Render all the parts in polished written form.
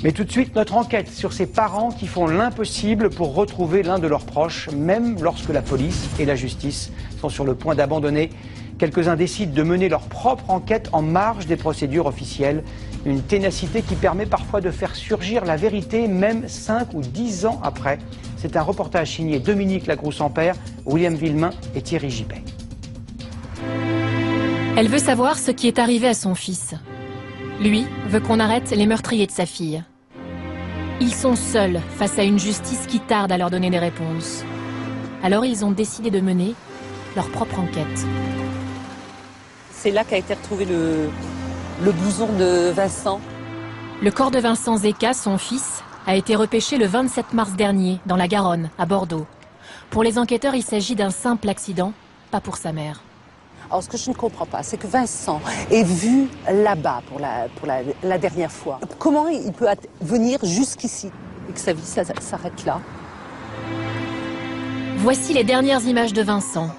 Mais tout de suite, notre enquête sur ces parents qui font l'impossible pour retrouver l'un de leurs proches, même lorsque la police et la justice sont sur le point d'abandonner. Quelques-uns décident de mener leur propre enquête en marge des procédures officielles. Une ténacité qui permet parfois de faire surgir la vérité, même 5 ou 10 ans après. C'est un reportage signé Dominique Lagrousse-Ampère, William Villemain et Thierry Gipet. Elle veut savoir ce qui est arrivé à son fils. Lui veut qu'on arrête les meurtriers de sa fille. Ils sont seuls face à une justice qui tarde à leur donner des réponses. Alors ils ont décidé de mener leur propre enquête. C'est là qu'a été retrouvé le blouson de Vincent. Le corps de Vincent Zeka, son fils, a été repêché le 27 mars dernier dans la Garonne, à Bordeaux. Pour les enquêteurs, il s'agit d'un simple accident, pas pour sa mère. Alors ce que je ne comprends pas, c'est que Vincent est vu là-bas pour la dernière fois. Comment il peut venir jusqu'ici et que sa vie s'arrête là? Voici les dernières images de Vincent.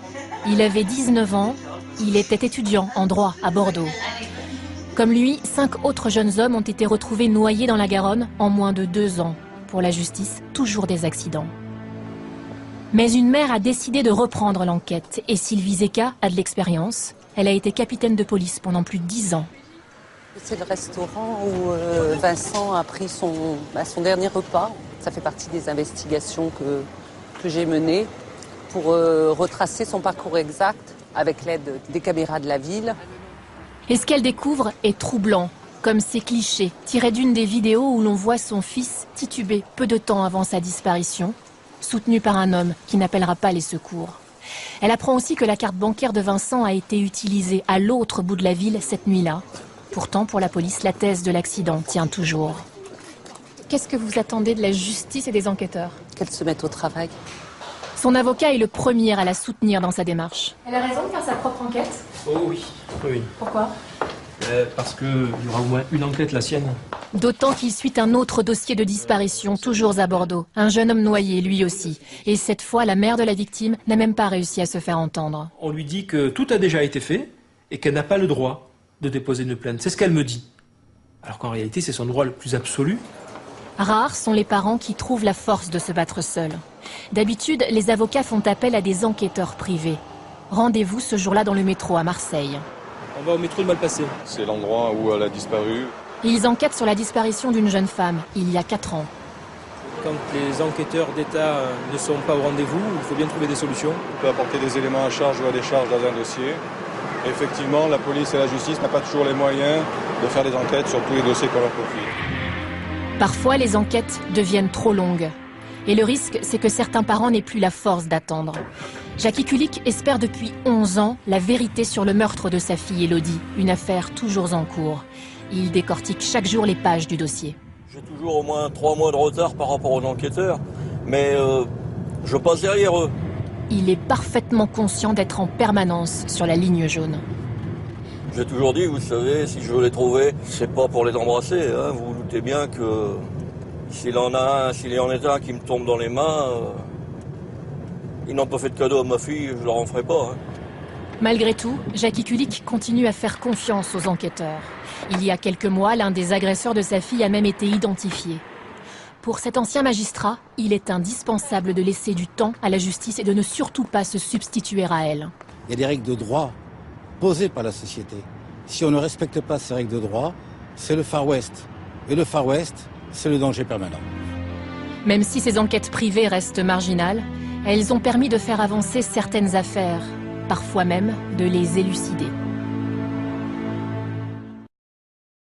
Il avait 19 ans, il était étudiant en droit à Bordeaux. Comme lui, 5 autres jeunes hommes ont été retrouvés noyés dans la Garonne en moins de 2 ans. Pour la justice, toujours des accidents. Mais une mère a décidé de reprendre l'enquête et Sylvie Zeka a de l'expérience. Elle a été capitaine de police pendant plus de 10 ans. C'est le restaurant où Vincent a pris son dernier repas. Ça fait partie des investigations que j'ai menées pour retracer son parcours exact avec l'aide des caméras de la ville. Et ce qu'elle découvre est troublant, comme ces clichés tirés d'une des vidéos où l'on voit son fils tituber peu de temps avant sa disparition, soutenu par un homme qui n'appellera pas les secours. Elle apprend aussi que la carte bancaire de Vincent a été utilisée à l'autre bout de la ville cette nuit-là. Pourtant, pour la police, la thèse de l'accident tient toujours. Qu'est-ce que vous attendez de la justice et des enquêteurs? Qu'elle se mette au travail. Son avocat est le premier à la soutenir dans sa démarche. Elle a raison de faire sa propre enquête? Oh oui, oui. Pourquoi? Parce qu'il y aura au moins une enquête, la sienne. D'autant qu'il suit un autre dossier de disparition, toujours à Bordeaux. Un jeune homme noyé, lui aussi. Et cette fois, la mère de la victime n'a même pas réussi à se faire entendre. On lui dit que tout a déjà été fait et qu'elle n'a pas le droit de déposer une plainte. C'est ce qu'elle me dit. Alors qu'en réalité, c'est son droit le plus absolu. Rares sont les parents qui trouvent la force de se battre seuls. D'habitude, les avocats font appel à des enquêteurs privés. Rendez-vous ce jour-là dans le métro à Marseille. On va au métro de Malpasset. C'est l'endroit où elle a disparu. Ils enquêtent sur la disparition d'une jeune femme, il y a 4 ans. Quand les enquêteurs d'État ne sont pas au rendez-vous, il faut bien trouver des solutions. On peut apporter des éléments à charge ou à décharge dans un dossier. Et effectivement, la police et la justice n'ont pas toujours les moyens de faire des enquêtes sur tous les dossiers qu'on leur confie. Parfois, les enquêtes deviennent trop longues. Et le risque, c'est que certains parents n'aient plus la force d'attendre. Jackie Kulik espère depuis 11 ans la vérité sur le meurtre de sa fille Élodie, une affaire toujours en cours. Il décortique chaque jour les pages du dossier. J'ai toujours au moins 3 mois de retard par rapport aux enquêteurs, mais je passe derrière eux. Il est parfaitement conscient d'être en permanence sur la ligne jaune. J'ai toujours dit, vous savez, si je veux les trouver, c'est pas pour les embrasser, hein. Vous vous doutez bien que s'il y en est un qui me tombe dans les mains, ils n'ont pas fait de cadeau à ma fille, je leur en ferai pas. Hein. Malgré tout, Jackie Kulik continue à faire confiance aux enquêteurs. Il y a quelques mois, l'un des agresseurs de sa fille a même été identifié. Pour cet ancien magistrat, il est indispensable de laisser du temps à la justice et de ne surtout pas se substituer à elle. Il y a des règles de droit posées par la société. Si on ne respecte pas ces règles de droit, c'est le Far West. Et le Far West, c'est le danger permanent. Même si ces enquêtes privées restent marginales, elles ont permis de faire avancer certaines affaires, parfois même de les élucider.